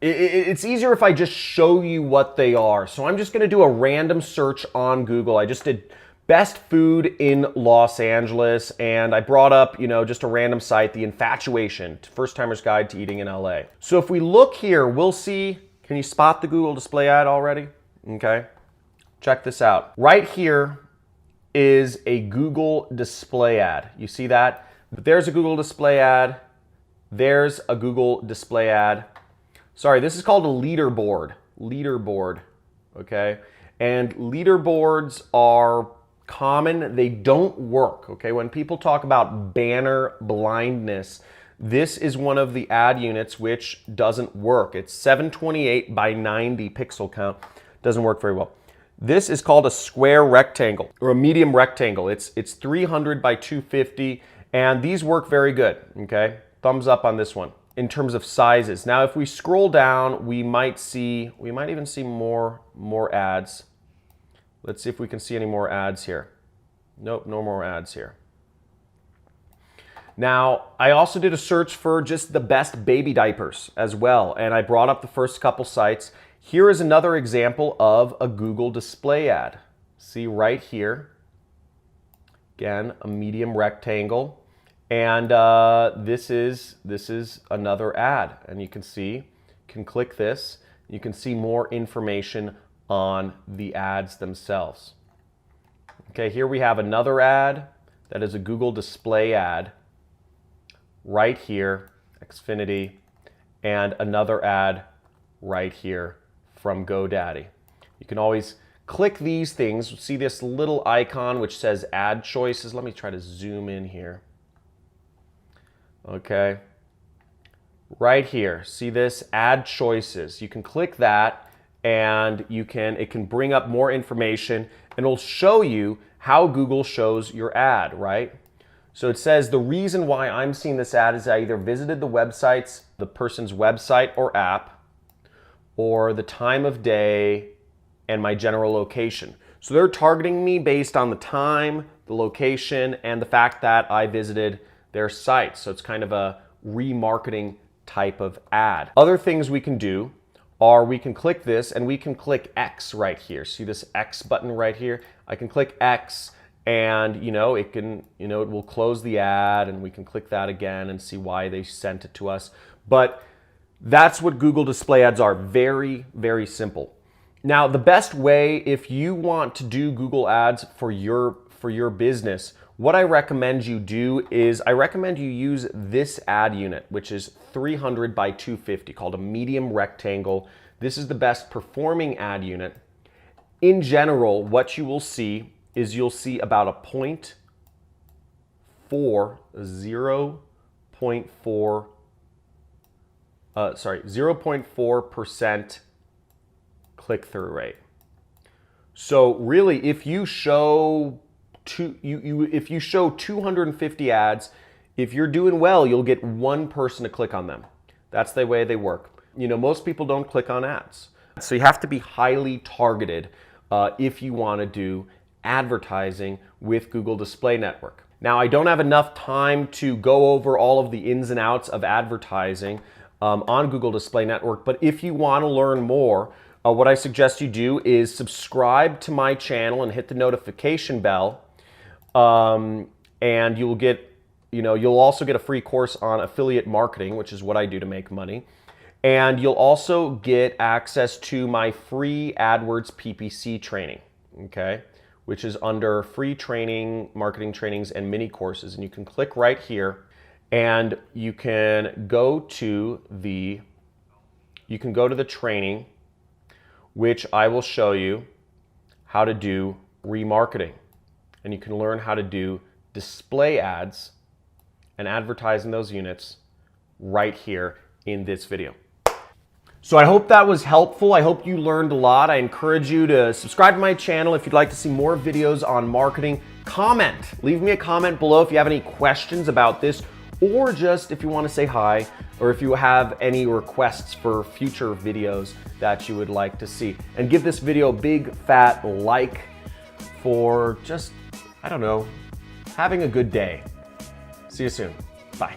It's easier if I just show you what they are. So I'm just gonna do a random search on Google. I just did best food in Los Angeles, and I brought up, just a random site, The Infatuation, First Timer's Guide to Eating in LA. So if we look here, we'll see, can you spot the Google display ad already? Okay, check this out. Right here is a Google display ad. You see that? There's a Google display ad. There's a Google display ad. Sorry, this is called a leaderboard. Leaderboard, okay? And leaderboards are common. They don't work, okay? When people talk about banner blindness, this is one of the ad units which doesn't work. It's 728 by 90 pixel count. Doesn't work very well. This is called a square rectangle or a medium rectangle. It's 300 by 250, and these work very good, okay? Thumbs up on this one in terms of sizes. Now, if we scroll down, we might even see more ads. Let's see if we can see any more ads here. Nope, no more ads here. Now, I also did a search for just the best baby diapers as well, and I brought up the first couple sites. Here is another example of a Google display ad. See right here, again, a medium rectangle. And this is another ad, and you can click this, you can see more information on the ads themselves. Okay, here we have another ad that is a Google display ad right here, Xfinity, and another ad right here from GoDaddy. You can always click these things. See this little icon which says ad choices. Let me try to zoom in here. Okay, right here, see this add choices. You can click that, and it can bring up more information, and it'll show you how Google shows your ad, right? So it says the reason why I'm seeing this ad is I either visited the person's website or app, or the time of day and my general location. So they're targeting me based on the time, the location, and the fact that I visited their site. So it's kind of a remarketing type of ad. Other things we can do are we can click this, and we can click X right here. See this X button right here? I can click X, and it will close the ad, and we can click that again and see why they sent it to us. But that's what Google display ads are. Very, very simple. Now, the best way, if you want to do Google ads for your business, what I recommend you do is I recommend you use this ad unit, which is 300 by 250, called a medium rectangle. This is the best performing ad unit. In general, what you will see is you'll see about a 0.4% click-through rate. So really, if you show 250 ads, if you're doing well, you'll get one person to click on them. That's the way they work. Most people don't click on ads. So you have to be highly targeted if you want to do advertising with Google Display Network. Now, I don't have enough time to go over all of the ins and outs of advertising on Google Display Network, but if you want to learn more, what I suggest you do is subscribe to my channel and hit the notification bell. And you'll also get a free course on affiliate marketing, which is what I do to make money. And you'll also get access to my free AdWords PPC training, okay, which is under free training, marketing trainings, and mini courses. And you can click right here, and you can go to the training, which I will show you how to do remarketing. And you can learn how to do display ads and advertising those units right here in this video. So I hope that was helpful. I hope you learned a lot. I encourage you to subscribe to my channel if you'd like to see more videos on marketing. Comment, leave me a comment below if you have any questions about this, or just if you want to say hi, or if you have any requests for future videos that you would like to see. And give this video a big fat like for just, I don't know, having a good day. See you soon. Bye.